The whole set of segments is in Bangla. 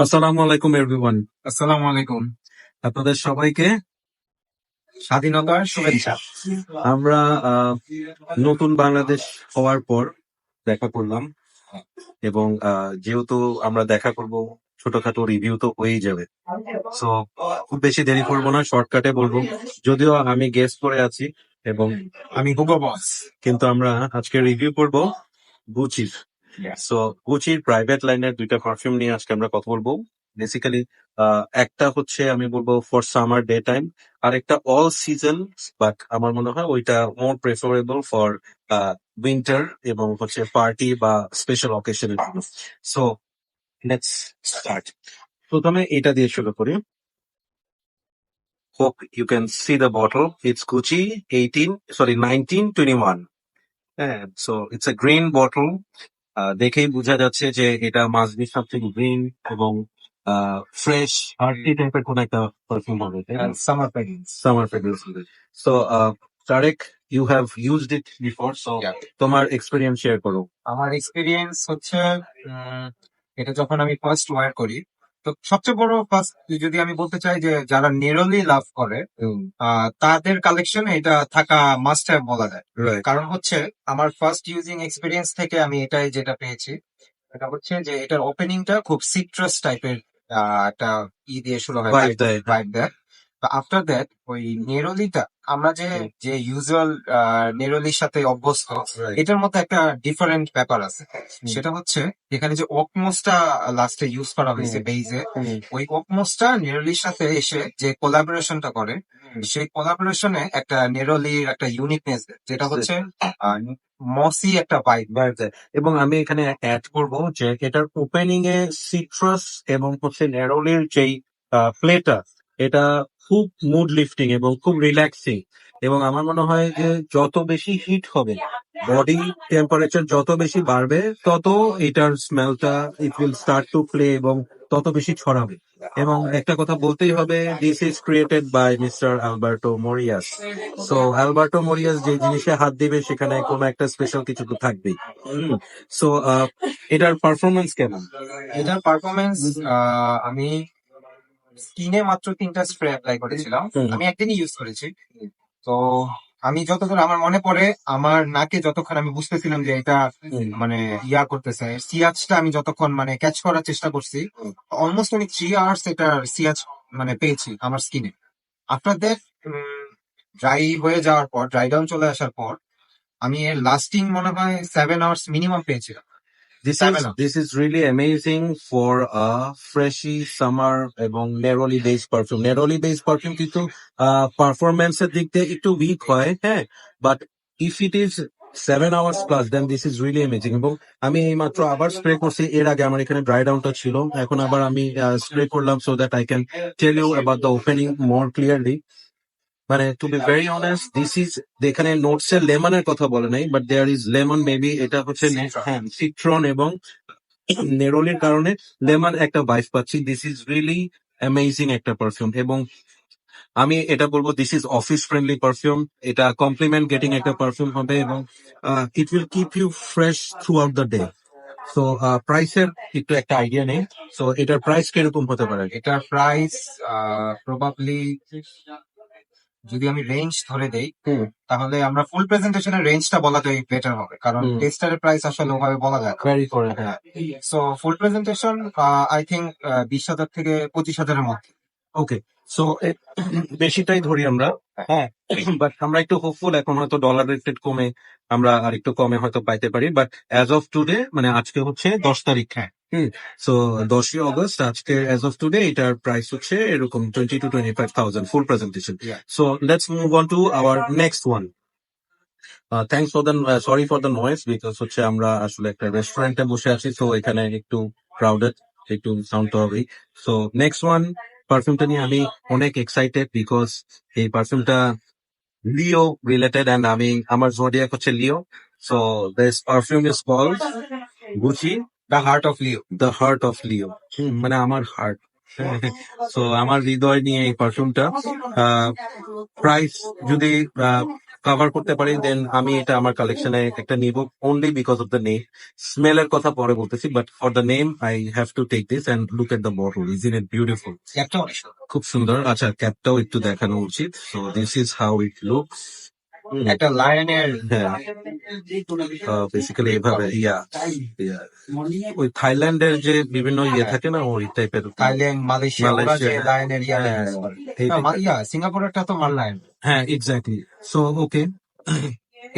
আসসালামু আলাইকুম এভরিওয়ান। আসসালামু আলাইকুম। আপনাদের সবাইকে স্বাধীনতার শুভেচ্ছা। আমরা নতুন বাংলাদেশ হওয়ার পর দেখা করলাম এবং যেহেতু আমরা দেখা করব, ছোটখাটো রিভিউ তো হয়েই যাবে। সো খুব বেশি দেরি করব না, শর্টকাটে বলবো। যদিও আমি গেস্ট করে আছি এবং আমি হুগো বস। কিন্তু আমরা আজকে রিভিউ করব গুচির। সো গুচির প্রাইভেট লাইনের দুইটা পারফিউম নিয়ে আজকে আমরা কথা বলবো। বেসিক্যালি একটা হচ্ছে আমি বলবো ফর সামার ডে টাইম, আর একটা অল সিজন, বাট আমার মনে হয় ওইটা মোর প্রেফারেবল ফর উইন্টার এবং হচ্ছে পার্টি বা স্পেশাল অকেশনের জন্য। So let's start. প্রথমে এটা দিয়ে শুরু করি। Hope you can see the bottle. It's Gucci 1921. হ্যাঁ, so it's a green bottle. দেখেই বোঝা যাচ্ছে যে এটা মাস্ট বি সামথিং গ্রিন এবং ফ্রেশ হার্টি টাইপের কোন একটা পারফিউম হবে, তাই না? Summer package. Summer fragrance. So Tarek, you have used it before, so তোমার এক্সপিরিয়েন্স শেয়ার করো। আমার এক্সপিরিয়েন্স হচ্ছে এটা যখন আমি ফার্স্ট ওয়্যার করি, তো সবচেয়ে বড় ফার্স্ট যদি আমি বলতে চাই যে যারা নেরোলি লাভ করে তাদের কালেকশনে এটা থাকা মাস্ট হ্যাভ বলা যায়। রাইট। কারণ হচ্ছে আমার ফার্স্ট ইউজিং এক্সপিরিয়েন্স থেকে আমি এটাই যেটা পেয়েছি, এটা হচ্ছে যে এটার ওপেনিংটা খুব সিট্রাস টাইপের একটা দিয়ে শুরু হয়, Vibe দেয়। ভাইব দেয়। আফটার দ্যাট ওই নেরোলিটা আমরা যে যে ইউজুয়াল নেরোলির সাথে অভ্যস্ত, Right. এটার মধ্যে একটা ডিফারেন্ট ব্যাপার আছে। সেটা হচ্ছে এখানে যে অকমোসটা লাস্টে ইউজ করা হয়েছে বেইজে, ওই অকমোসটা নেরোলির সাথে এসে যে কোলাবোরেশনটা করে, সেই কোলাবোরেশনে একটা নেরোলির একটা ইউনিকনেস যেটা হচ্ছে মসি একটা ভাইব। Vibe দেয়। এবং আমি এখানে অ্যাড করব যে এটার ওপেনিং এ সিট্রাস এবং হচ্ছে নেরোলির যেই প্লেটা, এটা খুব মুড লিফটিং এবং খুব রিল্যাক্সিং। এবং আমার মনে হয় যে যত বেশি হিট হবে, বডি টেম্পারেচার যত বেশি বাড়বে, তত এটার স্মেলটা it will start to play এবং তত বেশি ছড়াবে। এবং একটা কথা বলতেই হবে, this is created by mister Alberto Morillas. So Alberto Morillas যে জিনিসে হাত দিবে সেখানে কোনো একটা স্পেশাল কিছু তো থাকবেই। সো এটার পারফরমেন্স কেমন? এটার পারফরমেন্স আমি স্কিনে মাত্র 3টা স্প্রে অ্যাপ্লাই করেছিলাম। আমি একদিনই ইউজ করেছি। তো আমি যতদূর আমার মনে পড়ে, আমার নাকে যতক্ষণ আমি বুঝতেছিলাম যে এটা মানে ইয়া করতেছে, সিয়াজটা আমি যতক্ষণ মানে ক্যাচ করার চেষ্টা করছি, অলমোস্ট আমি 3 আওয়ার্স এটা সিয়াজ মানে পেয়েছি আমার স্কিনে। আফটার দ্যাট ড্রাই হয়ে যাওয়ার পর, ড্রাই ডাউন চলে আসার পর, আমি এর লাস্টিং মনে হয় 7 আওয়ার্স মিনিমাম পেয়েছিলাম। This is really amazing for a freshy summer এবং neroli base perfume. Neroli base perfume কিন্তু পারফরমেন্স এর দিক দিয়ে একটু উইক হয়, হ্যাঁ, but if it is 7 hours plus then this is really amazing. এবং আমি এই মাত্র আবার স্প্রে করছি, এর আগে আমার এখানে ড্রাই ডাউনটা ছিল, এখন আবার আমি স্প্রে করলাম so that I can tell you about the opening more clearly. মানে to be very honest, this is, এখানে নোটস এর লেমনের কথা বলে নাই, but there is lemon maybe, এটা হচ্ছে হ্যাঁ সিট্রন এবং নেরোলির কারণে লেমন একটা ভাইব পাচ্ছি। দিস ইজ রিয়েলি অ্যামেজিং একটা পারফিউম। এবং আমি এটা বলবো this is office friendly perfume. এটা কমপ্লিমেন্ট গেটিং একটা পারফিউম হবে এবং it will keep you fresh throughout the day. So প্রাইসের একটু একটা আইডিয়া নেই, সো এটার প্রাইস কিরকম হতে পারে? এটার প্রাইস প্রবাবলি যদি আমি রেঞ্জ ধরে দেই, তাহলে আমরা ফুল প্রেজেন্টেশনের রেঞ্জটা বলাটাই বেটার হবে, কারণ টেস্টারের প্রাইস আসলে ওভাবে বলা যায় না। ভ্যারি করে, হ্যাঁ। So full presentation I think 20,000 থেকে 25,000-এর মধ্যে। ওকে, সো বেশিটাই ধরি আমরা, হ্যাঁ, বাট আমরা একটু হোপফুল, এখন হয়তো ডলার রেট কমে আমরা আর একটু কমে হয়তো পাইতে পারি। বাট অ্যাজ অফ টুডে, মানে আজকে হচ্ছে 10 তারিখ, হ্যাঁ, সো 10ই অগস্ট, আজকে অ্যাজ অফ টুডে এটার প্রাইস হচ্ছে এরকম 20 to 25,000 full presentation. Yeah. So let's move on to our next one. Thanks for the sorry for the noise, because হচ্ছে আমরা আসলে একটা রেস্টুরেন্টে বসে আছি, তো এখানে একটু ক্রাউডেড, একটু সাউন্ড তো হবেই। সো নেক্সট ওয়ান পারফিউমটা নিয়ে আমি অনেক এক্সাইটেড, বিকজ এই পারফিউমটা লিও রিলেটেড অ্যান্ড আমি, আমার জোডিয়াক হচ্ছে Leo. So this perfume is called Gucci the heart of Leo. The heart of Leo, মানে আমার হার্ট। সো আমার হৃদয় নিয়ে এই পারফিউমটা। প্রাইস যদি কভার করতে পারি, দেন আমি এটা আমার কালেকশনে একটা নিব, only because of the name. স্মেলের কথা পরে বলতেছি, but for the name I have to take this and look at the bottle, isn't it beautiful. একটা অনেক সুন্দর। খুব সুন্দর। আচ্ছা, ক্যাপটাও একটু দেখানো উচিত। So this is how it looks. একটা লায়নের হ্যাঁ, বেসিক্যালি এভাবে ইয়া ইয়া, ওই থাইল্যান্ডের যে বিভিন্ন ইয়ে থাকে না, ওই টাইপের। থাইল্যান্ড, মালয়েশিয়া, ওরা যে মালয়েশিয়া, লায়নের ইয়াটা হ্যাঁ, use করে। এই না, type-এর। ইয়া সিঙ্গাপুরেরটা তো মাল লায়ন। হ্যাঁ, এক্স্যাক্টলি। সো ওকে,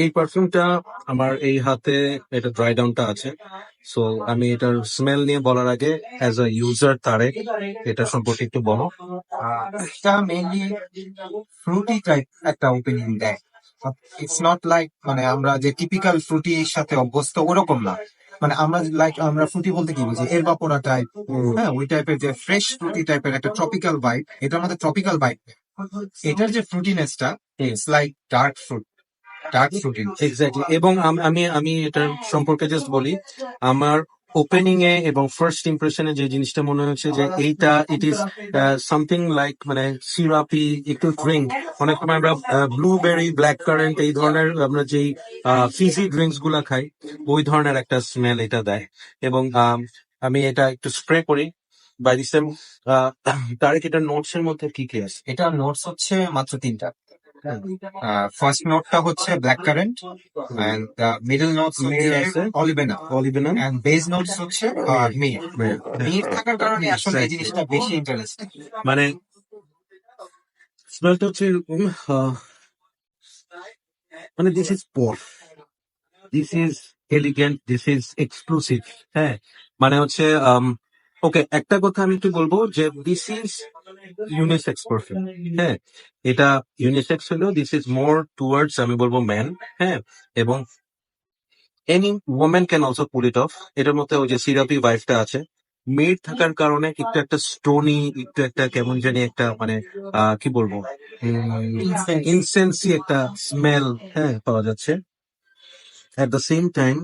এই পারফিউমটা আমার এই হাতে, এটা ড্রাই ডাউনটা আছে। সো আমি এটার স্মেল নিয়ে বলার আগে, অ্যাজ আ ইউজার তারেক, এটা সম্পর্কে একটু বলো। এটা মেইনলি ফ্রুটি টাইপ একটা ওপেনিং দেয়। ইটস নট লাইক মানে আমরা যে টিপিক্যাল ফ্রুটির সাথে অভ্যস্ত ওরকম না। মানে আমরা ফ্রুটি বলতে কি বুঝি, এর বাপোরা টাইপ, হ্যাঁ ওই টাইপের যে ফ্রেশ ফ্রুটি টাইপের একটা ট্রপিক্যাল বাইট, এটার মধ্যে ট্রপিক্যাল বাইট। এটার যে ফ্রুটিনেসটা, it's like dark fruity. Exactly. এবং আমি আমি এটার সম্পর্কে জাস্ট বলি, আমার ওপেনিং এ এবং ফার্স্ট ইমপ্রেশনে যে জিনিসটা মনে হচ্ছে যে এইটা ইট ইজ সামথিং লাইক মানে সিরাপি একটু ড্রিঙ্ক। অনেক সময় আমরা ব্লুবেরি, ব্ল্যাক কারেন্ট এই ধরনের আমরা যেই ফিজি ড্রিঙ্কস গুলা খাই, ওই ধরনের একটা স্মেল এটা দেয়। এবং আমি এটা একটু স্প্রে করি বাই দি সেম। তারেক, এটার নোটস এর মধ্যে কি কি আছে? এটার নোটস হচ্ছে মাত্র তিনটা। ফার্স্ট নোটটা হচ্ছে blackcurrant, and middle notes মেয়ে হচ্ছে আছে, অলিভেনা, অলিভেনা, এন্ড বেস নোটস হচ্ছে মির। মির থাকার কারণে আসলে এই জিনিসটা বেশি ইন্টারেস্টিং। মানে স্মেলটা হচ্ছে এরকম, মানে this is posh, this is elegant, this is exclusive. হ্যাঁ, মানে হচ্ছে ওকে, একটা কথা আমি একটু বলবো যে দিস ইজ ইউনিসেক্স পারফিউম। হ্যাঁ, এটা ইউনিসেক্স হলেও দিস ইজ মোর টুয়ার্ডস, আমি বলবো ম্যান। হ্যাঁ, এবং any women can also pool it off. এটার মধ্যে ওই যে সিরাপি ভাইবটা আছে, মেড থাকার কারণে একটু একটা স্টোনি, একটু একটা কেমন জানি একটা মানে কি বলবো, ইনসেন্সি একটা স্মেল, হ্যাঁ, পাওয়া যাচ্ছে। এট দ্য সেম টাইম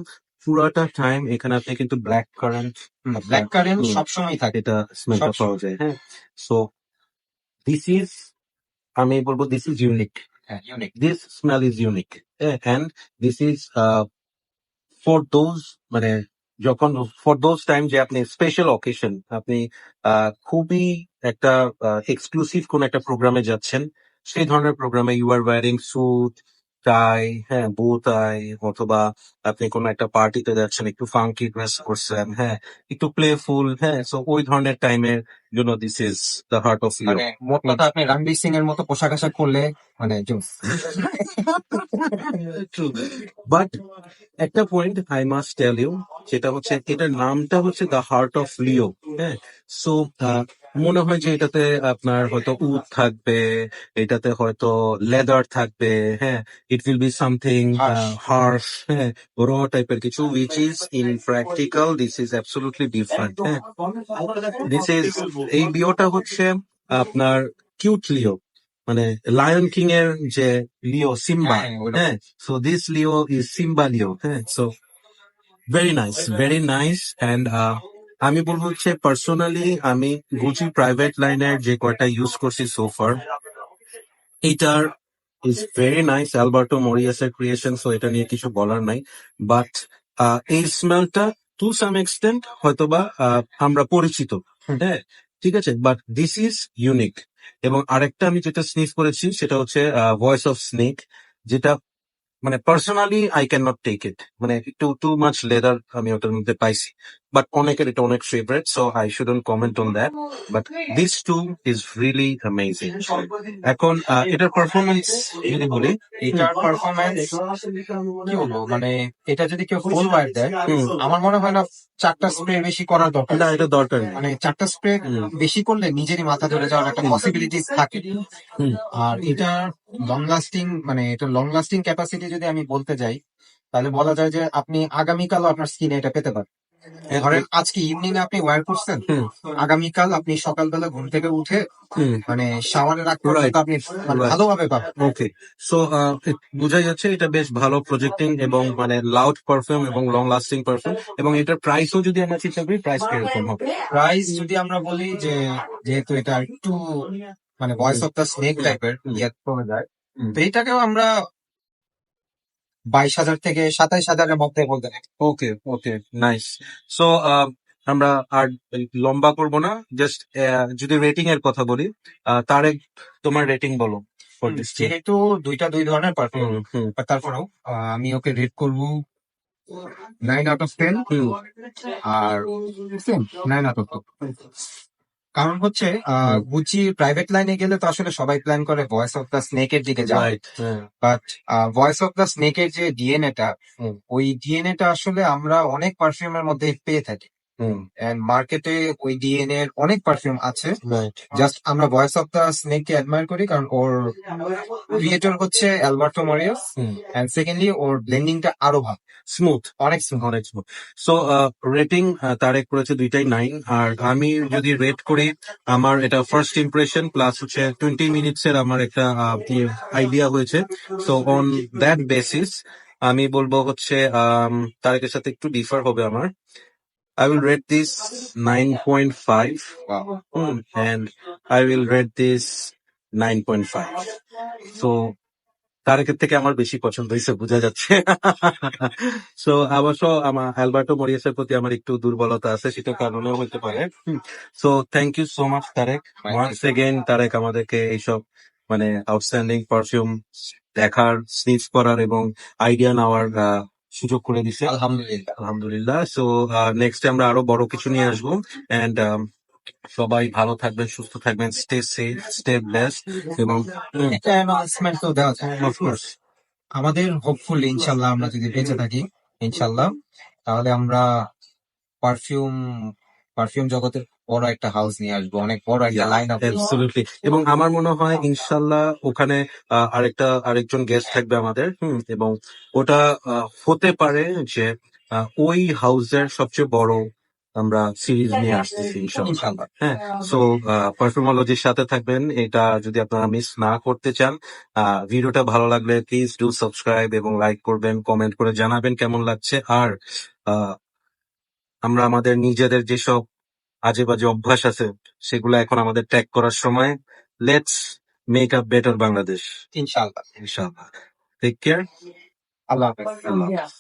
পুরাটা টাইম এখানে আপনি কিন্তু ব্ল্যাক কারেন্ট, ব্ল্যাক কারেন্ট সবসময় থাকে। এটা স্মেলটা সবসময়। পাওয়া যায়। হ্যাঁ, সো দিস ইজ, আমি বলবো দিস ইজ ইউনিক, হ্যাঁ, unique. This smell is unique. And this is for those, মানে যখন ফর দোজ টাইম যে আপনি স্পেশাল অকেশন, আপনি খুবই একটা এক্সক্লুসিভ কোন একটা প্রোগ্রামে যাচ্ছেন, সেই ধরনের প্রোগ্রামে ইউ আর ওয়ারিং স্যুট, টাই, হ্যাঁ, বো টাই, অথবা আপনি কোন একটা পার্টিতে যাচ্ছেন, একটু ফাঙ্কি ড্রেস করছেন, হ্যাঁ, একটু প্লেফুল, হ্যাঁ, সো ওই ধরনের টাইমের জন্য this is the heart of you. মানে মোট কথা আপনি রণবীর সিং এর মতো পোশাক আশাক করলে মানে জোস। বাট একটা point I must tell you, সেটা হচ্ছে এটার নামটা হচ্ছে দ্য হার্ট অফ লিও। হ্যাঁ, সো মনে হয় যে এটাতে আপনার হয়তো উড থাকবে, এটাতে হয়তো লেদার থাকবে, হ্যাঁ, it will be something Harsh. Harsh, হ্যাঁ, র টাইপের কিছু, which is in practical this is absolutely different. হ্যাঁ, দিস ইজ, এই লিওটা হচ্ছে আপনার কিউট লিও, মানে লায়ন কিং এর যে লিও, সিম্বা। হ্যাঁ, ওইরকম। হ্যাঁ, so this Leo is Simba Leo. হ্যাঁ, so very nice, very nice. And আমি বলবো হচ্ছে পার্সোনালি আমি গুচি প্রাইভেট লাইনের যে কয়টা ইউজ করছি সোফার, এইটার ইজ ভেরি নাইস। অ্যালবার্টো মরিয়াসের ক্রিয়েশন, সো এটা নিয়ে কিছু বলার নাই। বাট এই স্মেলটা টু সাম এক্সটেন্ট হয়তোবা আমরা পরিচিত, হ্যাঁ, ঠিক আছে, বাট দিস ইজ ইউনিক। এবং আরেকটা আমি যেটা স্নিফ করেছি সেটা হচ্ছে ভয়েস অফ স্নেক, যেটা মানে personally I can not take it, মানে একটু টু মাচ লেদার আমি ওটার মধ্যে পাইছি। বাট অনেকের এটা অনেক favourite, so I shouldn't comment on that. But this too is really amazing. এখন এটার পারফরমেন্স যদি বলি, এটার পারফরমেন্স কি বলবো, মানে এটা যদি কেউ ফুল ওয়ার দেয়, আমার মনে হয় না 4টা স্প্রে বেশি করার দরকার। না, এটা দরকার নেই। মানে 4টা স্প্রে বেশি করলে নিজেরই মাথা ধরে যাওয়ার একটা পসিবিলিটিস থাকে। হুম। আর এটা লং লাস্টিং, মানে এটা লং লাস্টিং ক্যাপাসিটি যদি আমি বলতে যাই, তাহলে বলা যায় যে আপনি আগামীকালও আপনার স্কিনে এটা পেতে পারেন। ধরেন আজকে ইভিনিং এ আপনি ওয়্যার করছেন, আগামীকাল আপনি সকালবেলা ঘুম থেকে উঠে মানে শাওয়ারের আগ পর্যন্ত আপনি মানে Right. ভালোভাবে পাবেন। ওকে, সো বোঝা যাচ্ছে এটা বেশ ভালো প্রজেক্টিং এবং মানে লাউড পারফিউম এবং লং লাস্টিং পারফিউম। এবং এটার প্রাইসও যদি আমরা চিন্তা করি, প্রাইস কিরকম হবে? প্রাইস যদি আমরা বলি যে যেহেতু এটা একটু মানে ভয়েস অফ দ্য স্নেক টাইপের ইয়ে কমে যায়, তো এটাকেও আমরা 22,000 থেকে 27,000-এর মধ্যে বলতে পারি। ওকে ওকে, নাইস। সো আমরা আর লম্বা করব না, জাস্ট যদি রেটিং এর কথা বলি, তারেক তোমার রেটিং বলো ফর দিস থিং। যেহেতু দুইটা দুই ধরনের পারফিউম, হুম হুম তারপরেও আমি ওকে রেট করব 9/10। হুম আর সেম 9/10। কারণ হচ্ছে হুম, গুচি প্রাইভেট লাইনে গেলে তো আসলে সবাই প্ল্যান করে ভয়েস অফ দ্য স্নেক এর দিকে যাওয়া, রাইট, হ্যাঁ। But voice of the snake এর যে ডিএনএটা, হুম ওই ডিএনএটা আসলে আমরা অনেক পারফিউমের মধ্যে পেয়ে থাকি। হুম, এন্ড মার্কেটে ওই ডিএনএ এর অনেক পারফিউম আছে। রাইট। জাস্ট আমরা ভয়েস অফ দ্য স্নেক কে অ্যাডমায়ার করি কারণ ওর ক্রিয়েটর হচ্ছে Alberto Morillas, hmm, and secondly ওর ব্লেন্ডিংটা আরো ভালো, স্মুথ, অনেক স্মুথ। অনেক স্মুথ। সো রেটিং তারেক করেছে দুইটাই 9, আর আমি যদি রেট করি, আমার এটা ফার্স্ট ইমপ্রেশন প্লাস হচ্ছে 20 মিনিটস এর আমার একটা আইডিয়া হয়েছে। সো অন দ্যাট বেসিস আমি বলবো হচ্ছে তারেকের সাথে একটু ডিফার হবে আমার। I will rate this 9.5. And I will rate this 9.5. So তারেকের থেকে আমার বেশি পছন্দ হয়েছে, বোঝা যাচ্ছে। সো অবশ্য আমার অ্যালবার্টো মরিয়াসের প্রতি আমার একটু দুর্বলতা আছে, সেটার কারণেও হতে পারে। So thank you so much Tarek, once again Tarek, আমাদেরকে এইসব মানে আউটস্ট্যান্ডিং পারফিউম দেখার, স্নিফ করার এবং আইডিয়া নেওয়ার সুযোগ করে দিছে। আলহামদুলিল্লাহ। আলহামদুলিল্লাহ। সো নেক্সট আমরা আরো বড় কিছু নিয়ে আসবো। এন্ড সবাই ভালো থাকবেন, সুস্থ থাকবেন, স্টে সেফ, স্টে ব্লেসড, এবং একটা অ্যানাউন্সমেন্ট তো দেওয়া যায়। অফকোর্স আমাদের হোপফুলি ইনশাল্লাহ আমরা যদি বেঁচে থাকি, ইনশাল্লাহ, তাহলে আমরা পারফিউম পারফিউম জগতের বড় একটা হাউস নিয়ে আসবো, অনেক বড় একটা লাইন আপ। অ্যাবসলিউটলি। এবং আমার মনে হয় ইনশাল্লাহ ওখানে আরেকজন গেস্ট থাকবে আমাদের, এবং ওটা হতে পারে যে ওই হাউসের সবচেয়ে বড় আমরা সিরিজ নিয়ে আসতেছি ইনশাল্লাহ। ইনশাল্লাহ। হ্যাঁ, সো পারফিউমোলজির সাথে থাকবেন, এটা যদি আপনারা মিস না করতে চান। ভিডিওটা ভালো লাগলে প্লিজ ডু সাবস্ক্রাইব এবং লাইক করবেন, কমেন্ট করে জানাবেন কেমন লাগছে। আর আহ, আমরা আমাদের নিজেদের যেসব আজে বাজে অভ্যাস আছে সেগুলো এখন আমাদের ত্যাগ করার সময়। Let's make a better Bangladesh, ইনশাল্লাহ। ইনশাআল্লাহ। Take care. আল্লাহ হাফেজ। আল্লাহ হাফেজ।